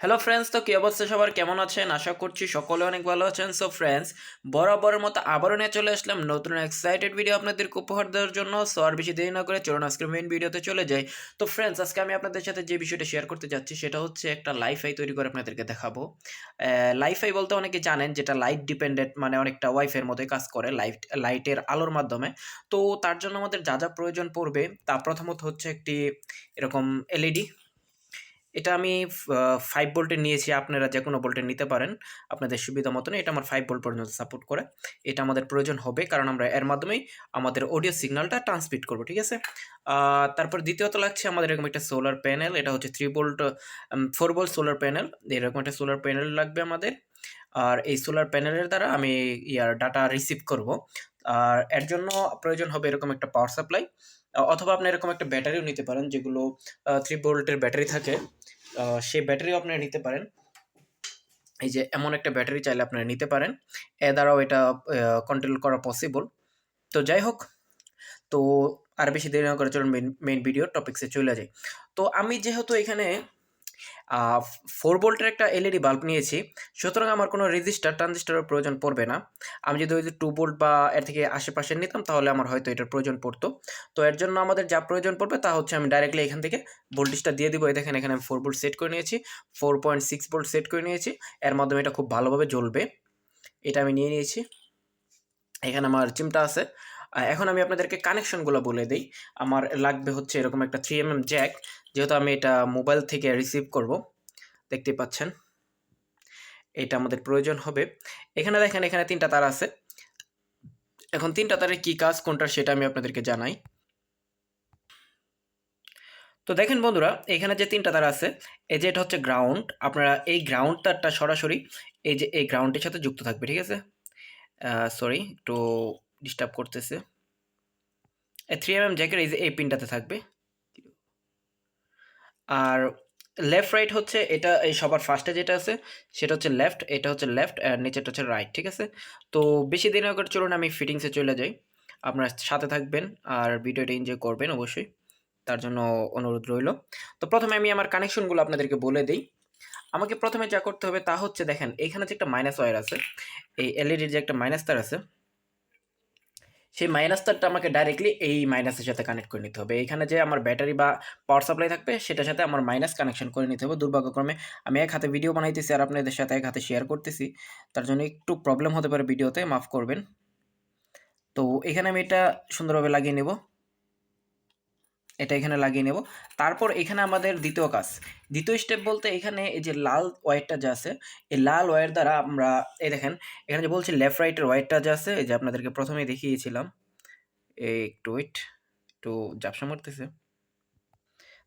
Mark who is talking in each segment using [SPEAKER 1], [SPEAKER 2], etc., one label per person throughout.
[SPEAKER 1] Hello friends, তো কি অবস্থা সবার, কেমন আছেন? আশা করছি সকলে অনেক ভালো আছেন। সো ফ্রেন্ডস, বরাবরের মতো আবারও নিয়ে চলে আসলাম নতুন এক্সাইটেড ভিডিও আপনাদেরকে উপহার দেওয়ার জন্য। সো আর বেশি দেরি না করে চলুন আজকের মেইন ভিডিওতে চলে যাই। তো ফ্রেন্ডস, আজকে আমি আপনাদের সাথে যে বিষয়টা শেয়ার করতে যাচ্ছি সেটা হচ্ছে একটা লাইফাই তৈরি করে আপনাদেরকে দেখাবো। লাইফাই বলতে অনেকে জানেন যেটা লাইট ডিপেন্ডেন্ট, মানে অনেকটা ওয়াইফাইয়ের মতোই কাজ করে লাইটের আলোর মাধ্যমে। তো তার জন্য আমাদের যা যা প্রয়োজন পড়বে তা প্রথমত হচ্ছে একটি এরকম এলইডি। এটা আমি 5 ভোল্টের নিয়েছি। আপনারা যেকোনো ভোল্টের নিতে পারেন আপনাদের সুবিধা মতন। এটা আমার 5 ভোল্ট পর্যন্ত সাপোর্ট করে। এটা আমাদের প্রয়োজন হবে কারণ আমরা এর মাধ্যমেই আমাদের অডিও সিগন্যালটা ট্রান্সমিট করব। ঠিক আছে? তারপর দ্বিতীয়ত লাগছে আমাদের এরকম একটা সোলার প্যানেল। এটা হচ্ছে 3 ভোল্ট 4 ভোল্ট সোলার প্যানেল। এরকম একটা সোলার প্যানেল লাগবে আমাদের। আর এই সোলার প্যানেলের দ্বারা আমি ডাটা রিসিভ করব। আর এর জন্য প্রয়োজন হবে এরকম একটা পাওয়ার সাপ্লাই, অথবা আপনি এরকম একটা ব্যাটারিও নিতে পারেন, যেগুলো 3 ভোল্টের ব্যাটারি থাকে। সেই ব্যাটারিও আপনারা নিতে পারেন। এই যে এমন একটা ব্যাটারি চাইলে আপনারা নিতে পারেন। এ দ্বারাও এটা কন্ট্রোল করা পসিবল। তো যাই হোক, তো আর বেশি দেরি না করে চলুন মেইন ভিডিও টপিকসে চলে যাই। তো আমি যেহেতু এখানে 4 ভোল্টের একটা এলইডি বাল্ব নিয়েছি, সুতরাং আমার কোনো রেজিস্টার ট্রানজিস্টরের প্রয়োজন পড়বে না। আমি যদি ওই যে 2 ভোল্ট বা এর থেকে আশেপাশে নিতাম তাহলে আমার হয়তো এটার প্রয়োজন পড়তো। তো এর জন্য আমাদের যা প্রয়োজন পড়বে তা হচ্ছে আমি ডাইরেক্টলি এখান থেকে ভোল্টেজটা দিয়ে দিব। এই দেখেন, এখানে আমি 4 ভোল্ট সেট করে নিয়েছি, 4.6 ভোল্ট সেট করে নিয়েছি। এর মাধ্যমে এটা খুব ভালোভাবে জ্বলবে। এটা আমি নিয়ে নিয়েছি। এখানে আমার চিমটা আছে। এখন আমি আপনাদেরকে কানেকশনগুলো বলে দেই। আমার লাগবে হচ্ছে এরকম একটা 3mm জ্যাক, যেহেতু আমি এটা মোবাইল থেকে রিসিভ করব। দেখতেই পাচ্ছেন, এটা আমাদের প্রয়োজন হবে। এখানে দেখেন, এখানে ৩টা তার আছে। এখন ৩টা তারের কি কাজ কোনটা সেটা আমি আপনাদেরকে জানাই। তো দেখেন বন্ধুরা, এখানে যে ৩টা তার আছে, এই যে এটা হচ্ছে গ্রাউন্ড। আপনারা এই গ্রাউন্ড তারটা সরাসরি এই যে এই গ্রাউন্ডের সাথে যুক্ত থাকবে। ঠিক আছে? সরি, একটু ডিস্টার্ব করতেছে। এই 3mm জ্যাকের এই যে এই পিনটাতে থাকবে। আর লেফট রাইট হচ্ছে এটা, এই সবার ফার্স্টে যেটা আছে সেটা হচ্ছে লেফট, এটা হচ্ছে লেফট আর নিচেরটা হচ্ছে রাইট। ঠিক আছে? তো বেশি দিন আগে চলুন আমি ফিটিংসে চলে যাই। আপনার সাথে থাকবেন আর ভিডিওটা এনজয় করবেন অবশ্যই, তার জন্য অনুরোধ রইল। তো প্রথমে আমি আমার কানেকশনগুলো আপনাদেরকে বলে দিই। আমাকে প্রথমে যা করতে হবে তা হচ্ছে, দেখেন এখানে যে একটা মাইনাস ওয়্যার আছে, এই এলইডির যে একটা মাইনাস তার আছে, সেই মাইনাস তারটা আমাকে ডাইরেক্টলি এই মাইনাসের সাথে কানেক্ট করে নিতে হবে। এখানে যে আমার ব্যাটারি বা পাওয়ার সাপ্লাই থাকবে সেটার সাথে আমার মাইনাস কানেকশন করে নিতে হবে। দুর্ভাগ্যক্রমে আমি এক হাতে ভিডিও বানাইতেছি আর আপনাদের সাথে এক হাতে শেয়ার করতেছি, তার জন্য একটু প্রবলেম হতে পারে ভিডিওতে, মাফ করবেন। তো এখানে আমি এটা সুন্দরভাবে লাগিয়ে নেব। এটা এখানে লাগিয়ে নেব। তারপর এখানে আমাদের দ্বিতীয় কাজ, দ্বিতীয় স্টেপ বলতে এখানে এই যে লাল ওয়্যারটা যা আছে, এই লাল ওয়্যার দ্বারা আমরা, এই দেখেন এখানে যে বলছি লেফট রাইটের ওয়্যারটা যা আছে, এই যে আপনাদেরকে প্রথমেই দেখিয়েছিলাম। এই একটু ওয়েট, একটু ঝাপসা মারতেছে।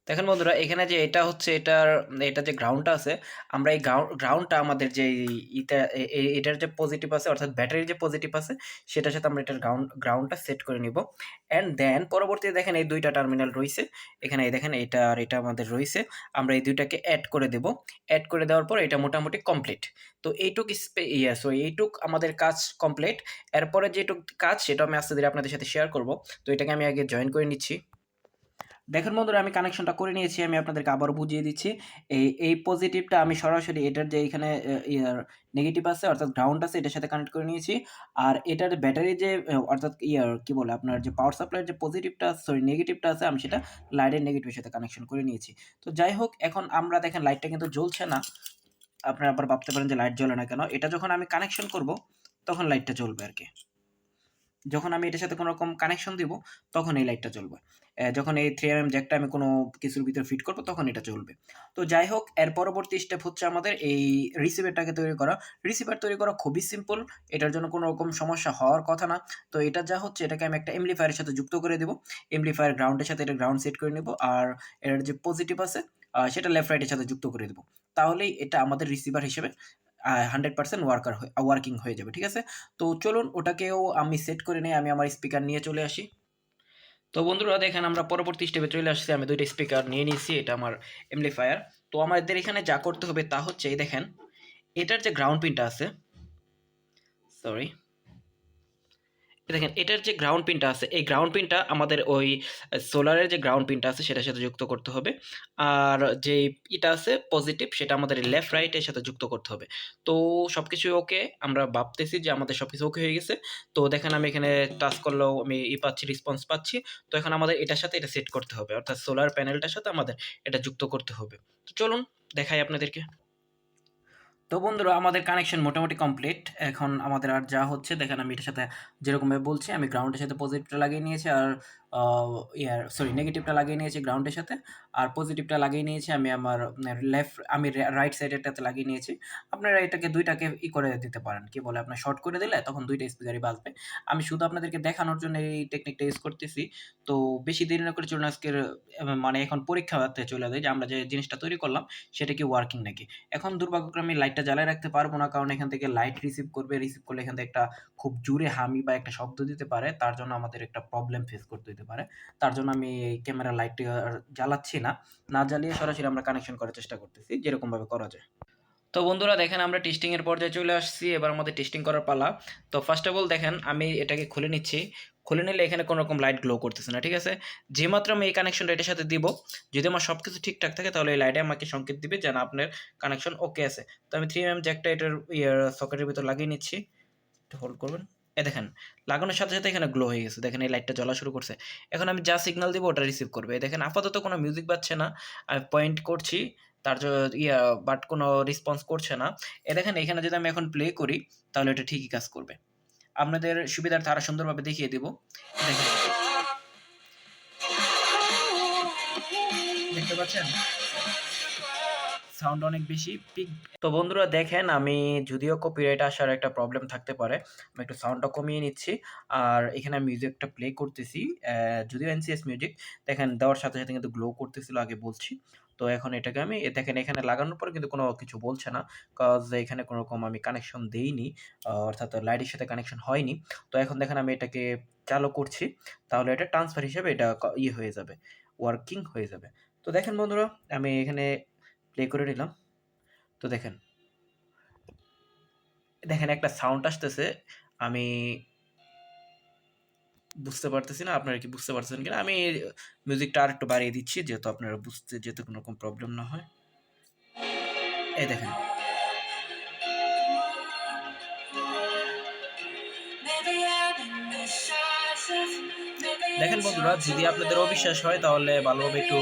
[SPEAKER 1] দেখেন বন্ধুরা, এখানে যে এটা হচ্ছে এটার, এটা যে গ্রাউন্ডটা আছে, আমরা এই গ্রাউন্ডটা আমাদের যে ইটা এটার যে পজিটিভ আছে, অর্থাৎ ব্যাটারির যে পজিটিভ আছে সেটার সাথে আমরা এটার গ্রাউন্ডটা সেট করে নিব। অ্যান্ড দেন পরবর্তীতে দেখেন এই 2টা টার্মিনাল রইছে। এখানে এই দেখেন এটা আর এটা আমাদের রইছে। আমরা এই 2টাকে অ্যাড করে দেব। অ্যাড করে দেওয়ার পর এটা মোটামুটি কমপ্লিট। তো এইটুক সো এইটুক আমাদের কাজ কমপ্লিট। এরপরে যেটুক কাজ সেটা আমি আস্তে ধীরে আপনাদের সাথে শেয়ার করব। তো এটাকে আমি আগে জয়েন করে নিচ্ছি। দেখেন বন্ধুরা, আমি কানেকশনটা করে নিয়েছি। আমি আপনাদেরকে আবারও বুঝিয়ে দিচ্ছি। এই পজিটিভটা আমি সরাসরি এটার যে এখানে নেগেটিভ আছে, অর্থাৎ গ্রাউন্ড আছে, এটার সাথে কানেক্ট করে নিয়েছি। আর এটার ব্যাটারি যে অর্থাৎ কি বলে আপনার যে পাওয়ার সাপ্লাইয়ের যে পজিটিভটা, সরি নেগেটিভটা আছে, আমি সেটা লাইটের নেগেটিভের সাথে কানেকশন করে নিয়েছি। তো যাই হোক, এখন আমরা দেখেন লাইটটা কিন্তু জ্বলছে না। আপনারা আবার ভাবতে পারেন যে লাইট জ্বলে না কেন? এটা যখন আমি কানেকশন করব তখন লাইটটা জ্বলবে আরকি। যখন আমি এটার সাথে কোনো রকম কানেকশন দিব তখন এই লাইটটা জ্বলবে। যখন এই 3mm জ্যাকটা আমি কোনো কিছুর ভিতরে ফিট করব তখন এটা জ্বলবে। তো যাই হোক, এর পরবর্তী স্টেপ হচ্ছে আমাদের এই রিসিভারটাকে তৈরি করা। রিসিভার তৈরি করা খুবই সিম্পল। এটার জন্য কোনো রকম সমস্যা হওয়ার কথা না। তো এটা যা হচ্ছে, এটাকে আমি একটা এমপ্লিফায়ারের সাথে যুক্ত করে দেব। এমপ্লিফায়ার গ্রাউন্ডের সাথে এটা গ্রাউন্ড সেট করে নেব। আর এটার যে পজিটিভ আছে সেটা লেফট রাইটের সাথে যুক্ত করে দেব। তাহলেই এটা আমাদের রিসিভার হিসেবে 100% ওয়ার্কিং হয়ে যাবে। ঠিক আছে? তো চলুন ওটাকেও আমি সেট করে নেই। আমি আমার স্পিকার নিয়ে চলে আসি। তো বন্ধুরা দেখেন, আমরা পরবর্তী স্টেপে চলে আসছি। আমি 2টা স্পিকার নিয়ে নিয়েছি, এটা আমার এমপ্লিফায়ার। তো আমাদের এখানে যা করতে হবে তা হচ্ছে, এই দেখেন এটার যে গ্রাউন্ড পিনটা আছে, সরি, দেখেন এটার যে গ্রাউন্ড পিনটা আছে, এই গ্রাউন্ড পিনটা আমাদের ওই সোলারের যে গ্রাউন্ড পিনটা আছে সেটার সাথে যুক্ত করতে হবে। আর যেই এটা আছে পজিটিভ সেটা আমাদের লেফট রাইট এর সাথে যুক্ত করতে হবে। তো সবকিছুই ওকে। আমরা ভাবতেছি যে আমাদের সবকিছু ওকে হয়ে গেছে। তো দেখেন আমি এখানে টাচ করলেও আমি পাচ্ছি, রেসপন্স পাচ্ছি। তো এখন আমাদের এটার সাথে এটা সেট করতে হবে। অর্থাৎ সোলার প্যানেলটার সাথে আমাদের এটা যুক্ত করতে হবে। তো চলুন দেখাই আপনাদেরকে। তো বন্ধুরা আমাদের কানেকশন মোটামুটি কমপ্লিট। এখন আমাদের আর যা হচ্ছে দেখেন, আমি এটার সাথে যেরকমভাবে বলছি আমি গ্রাউন্ডের সাথে পজিটিভটা লাগিয়ে নিয়েছি, আর নেগেটিভটা লাগিয়ে নিয়েছি গ্রাউন্ডের সাথে, আর পজিটিভটা লাগিয়ে নিয়েছি আমি আমার রাইট সাইডেরটাতে লাগিয়ে নিয়েছি। আপনারা এটাকে দুইটাকে করে দিতে পারেন, কি বলে আপনার শর্ট করে দিলে তখন দুইটা স্পিকারই বাজবে। আমি শুধু আপনাদেরকে দেখানোর জন্য এই টেকনিকটা ইউজ করতেছি। তো বেশি দেরি না করে চলুন আজকের মানে এখন পরীক্ষাতে চলে যাই যে আমরা যে জিনিসটা তৈরি করলাম সেটা কি ওয়ার্কিং নাকি। এখন দুর্ভাগ্যক্রমে লাইটটা জ্বালায় রাখতে পারবো না, কারণ এখান থেকে লাইট রিসিভ করবে। রিসিভ করলে এখান থেকে একটা খুব জোরে হামি বা একটা শব্দ দিতে পারে। তার জন্য আমাদের একটা প্রবলেম ফেস করতে হতে পারে। তার জন্য আমি এই ক্যামেরার লাইটটা আর জ্বালাচ্ছি না। না জ্বালিয়ে সরাসরি আমরা কানেকশন করার চেষ্টা করতেছি, যেরকমভাবে করা যায়। তো বন্ধুরা দেখেন আমরা টেস্টিং এর পর্যায়ে চলে আসছি। এবার আমাদের টেস্টিং করার পালা। তো ফার্স্ট অফ অল দেখেন আমি এটাকে খুলে নিচ্ছি। খুলে নিলে এখানে কোনো রকম লাইট গ্লো করতেছে না, ঠিক আছে? যেমাত্র আমি এই কানেকশনটা এটার সাথে দিব, যদি আমার সব কিছু ঠিকঠাক থাকে তাহলে এই লাইটে আমাকে সংকেত দিবে যে না আপনার কানেকশন ওকে আছে। তো আমি 3 mm জ্যাকটা এটার সকেটের ভিতর লাগিয়ে নিচ্ছি। একটু হোল্ড করবেন। দেখেন লাগানোর সাথে সাথে এখানে গ্লো হয়ে গেছে। দেখেন এই লাইটটা জ্বলা শুরু করছে। এখন আমি যা সিগন্যাল দিব ওটা রিসিভ করবে। দেখেন আপাতত কোনো মিউজিক বাজছে না। আমি পয়েন্ট করছি তার বাট কোনো রেসপন্স করছে না। দেখেন এখানে যদি আমি এখন প্লে করি তাহলে এটা ঠিকই কাজ করবে। আপনাদের সুবিধার্থে আরো সুন্দরভাবে দেখিয়ে দিব। দেখেন, দেখতে পাচ্ছেন? সাউন্ড অনেক বেশি পিক। তো বন্ধুরা দেখেন আমি যদিও কপিরাইট আসার একটা প্রবলেম থাকতে পারে, আমি একটু সাউন্ডটা কমিয়ে নিচ্ছি। আর এখানে আমি মিউজিকটা প্লে করতেছি। যদিও এনসিএস মিউজিক, দেখেন দেওয়ার সাথে সাথে কিন্তু গ্লো করতেছিল আগে বলছি। তো এখন এটাকে আমি দেখেন এখানে লাগানোর পরে কিন্তু কোনো কিছু বলছে না, কজ এখানে কোনো রকম আমি কানেকশন দেইনি, অর্থাৎ লাইটের সাথে কানেকশন হয়নি। তো এখন দেখেন আমি এটাকে চালু করছি, তাহলে এটা ট্রান্সফার হিসেবে এটা হয়ে যাবে, ওয়ার্কিং হয়ে যাবে। তো দেখেন বন্ধুরা আমি এখানে প্লে করে নিলাম। তো দেখেন, দেখেন একটা সাউন্ড আসতেছে। আমি বুঝতে পারতেছি না আপনারা কি বুঝতে পারছেন কিনা। আমি মিউজিকটা আরেকটু বাড়িয়ে দিচ্ছি যেহেতু আপনারা বুঝতে যেতে কোনো রকম প্রবলেম না হয়। এই দেখেন, দেখেন বন্ধুরা যদি আপনাদের অবিশ্বাস হয় তাহলে ভালোভাবে একটু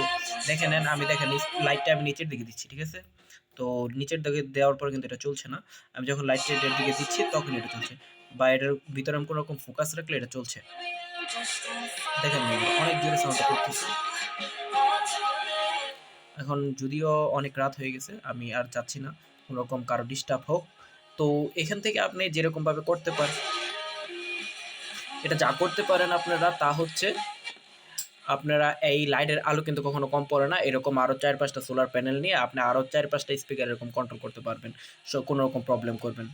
[SPEAKER 1] দেখে নেন। আমি দেখেন লাইটটা আমি নিচের দিকে দিচ্ছি, ঠিক আছে? তো নিচের দিকে দেওয়ার পর কিন্তু এটা চলছে না। আমি যখন লাইটটা এটার দিকে দিচ্ছি তখন এটা চলছে, বা এটার ভিতরে আমি কোনো রকম ফোকাস রাখলে এটা চলছে। দেখেন বন্ধুরা অনেক জোরে সাউন্ড করতেছে। এখন যদিও অনেক রাত হয়ে গেছে, আমি আর চাচ্ছি না কোনো রকম কারো ডিস্টার্ব হোক। তো এখান থেকে আপনি যেরকমভাবে করতে পারেন, এটা যা করতে পারেন আপনারা তা হচ্ছে আপনারা এই লাইটের আলো কিন্তু কখনো কম পড়ে না। এরকম আরো ৪-৫ টা সোলার প্যানেল নিয়ে আপনি আরো ৪-৫ টা স্পিকার এরকম কন্ট্রোল করতে পারবেন। কোনো রকম প্রবলেম করবেন।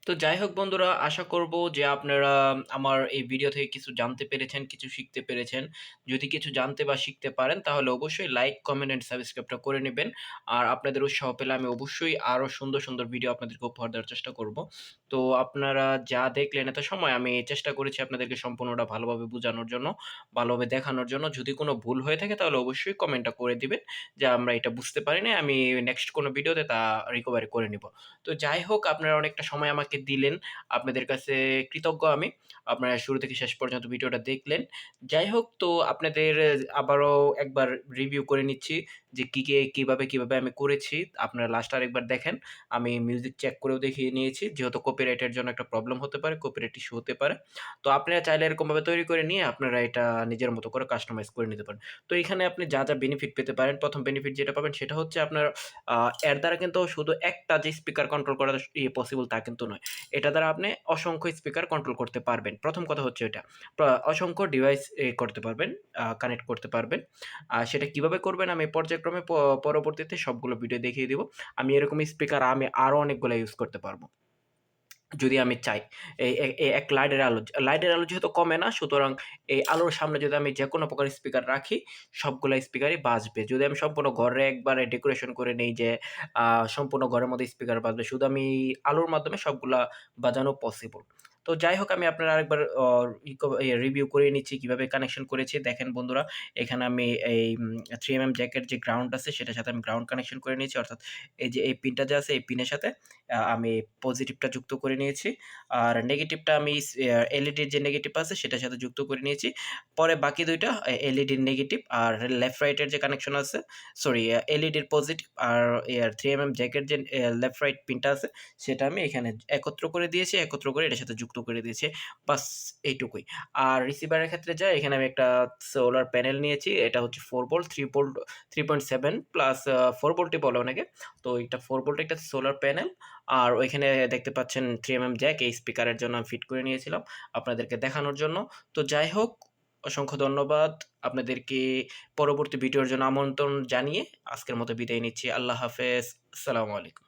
[SPEAKER 1] তো যাই হোক বন্ধুরা, আশা করব যে আপনারা আমার এই ভিডিও থেকে কিছু জানতে পেরেছেন, কিছু শিখতে পেরেছেন। যদি কিছু জানতে বা শিখতে পারেন তাহলে অবশ্যই লাইক, কমেন্ট অ্যান্ড সাবস্ক্রাইবটা করে নিবেন। আর আপনাদের উৎসাহ পেলে আমি অবশ্যই আরো সুন্দর, সুন্দর ভিডিও আপনাদেরকে উপহার দেওয়ার চেষ্টা করব। তো আপনারা যা দেখলেন এত সময় আমি চেষ্টা করেছি আপনাদেরকে সম্পূর্ণটা ভালোভাবে বুঝানোর জন্য, ভালোভাবে দেখানোর জন্য। যদি কোনো ভুল হয়ে থাকে তাহলে অবশ্যই কমেন্টটা করে দিবেন যে আমরা এটা বুঝতে পারি নাই। আমি নেক্সট কোনো ভিডিওতে তা রিকভারি করে নিব। তো যাই হোক আপনারা অনেকটা সময় আমাকে দিলেন। আপনাদের কাছে কৃতজ্ঞ আমি। আপনারা শুরু থেকে শেষ পর্যন্ত ভিডিওটা দেখলেন। যাই হোক তো আপনাদের আবারও একবার রিভিউ করে নিচ্ছি যে কিভাবে আমি করেছি। আপনারা লাস্ট আরেকবার দেখেন। আমি মিউজিক চেক করেও দেখিয়ে নিয়েছি। যেহেতু কপিরাইটের জন্য একটা প্রবলেম হতে পারে, কপিরাইট ইস্যু হতে পারে। তো আপনারা চাইলে এরকমভাবে তৈরি করে নিয়ে আপনারা এটা নিজের মতো করে কাস্টমাইজ করে নিতে পারেন। তো এখানে আপনি যা বেনিফিট পেতে পারেন, ১ম বেনিফিট যেটা পাবেন সেটা হচ্ছে আপনার আ এর দ্বারা কিন্তু শুধু একটা যে স্পিকার কন্ট্রোল করা পসিবল তা কিন্তু নয়। এটা দ্বারা আপনি অসংখ্য স্পিকার কন্ট্রোল করতে পারবেন। ১ম কথা হচ্ছে এটা। অসংখ্য ডিভাইস করতে পারবেন, কানেক্ট করতে পারবেন। সেটা কিভাবে করবেন আমি পর্যায়ক্রমে পরবর্তীতে সবগুলো ভিডিও দেখিয়ে দিব। আমি এরকম স্পিকার আমি আরো অনেকগুলা ইউজ করতে পারব। যদি আমি চাই এই এক লাইটের আলো যেহেতু কমে না, সুতরাং এই আলোর সামনে যদি আমি যেকোনো প্রকার স্পিকার রাখি, সবগুলা স্পিকারই বাজবে। যদি আমি সম্পূর্ণ ঘরে একবারে ডেকোরেশন করে নেই যে আ সম্পূর্ণ ঘরের মধ্যে স্পিকার বাজবে। শুধু আমি আলোর মাধ্যমে সবগুলা বাজানো পসিবল। তো যাই হোক, আমি আপনার আরেকবার রিভিউ করে নিচ্ছি কিভাবে কানেকশন করেছি। দেখেন বন্ধুরা, এখানে আমি এই 3mm জ্যাকের যে গ্রাউন্ড আছে সেটার সাথে আমি গ্রাউন্ড কানেকশন করে নিয়েছি। অর্থাৎ এই যে এই পিনটা যে আছে এই পিনের সাথে আমি পজিটিভটা যুক্ত করে নিয়েছি। আর নেগেটিভটা আমি এলইডির যে নেগেটিভ আছে সেটার সাথে যুক্ত করে নিয়েছি। পরে বাকি ২ টা এলইডির নেগেটিভ আর লেফট রাইট এর যে কানেকশন আছে, সরি, এলইডির পজিটিভ আর 3mm জ্যাকের যে লেফট রাইট পিনটা আছে সেটা আমি এখানে একত্র করে দিয়েছি। একত্র করে এটার সাথে যুক্ত করে দিয়েছি। বাস এইটুকুই। আর রিসিভারের ক্ষেত্রে যা এখানে আমি একটা সোলার প্যানেল নিয়েছি। এটা হচ্ছে 4 ভোল্ট, 3 ভোল্ট, 3.7 প্লাস 4 ভোল্টই বলে অনেকে। তো এটা 4 ভোল্ট একটা সোলার প্যানেল। আর ওইখানে দেখতে পাচ্ছেন 3mm জ্যাক, এই স্পিকারের জন্য আমি ফিট করে নিয়েছিলাম আপনাদেরকে দেখানোর জন্য। তো যাই হোক, অসংখ্য ধন্যবাদ। আপনাদেরকে পরবর্তী ভিডিওর জন্য আমন্ত্রণ জানিয়ে আজকের মতো বিদায় নিচ্ছি। আল্লাহ হাফেজ। আসসালামু আলাইকুম।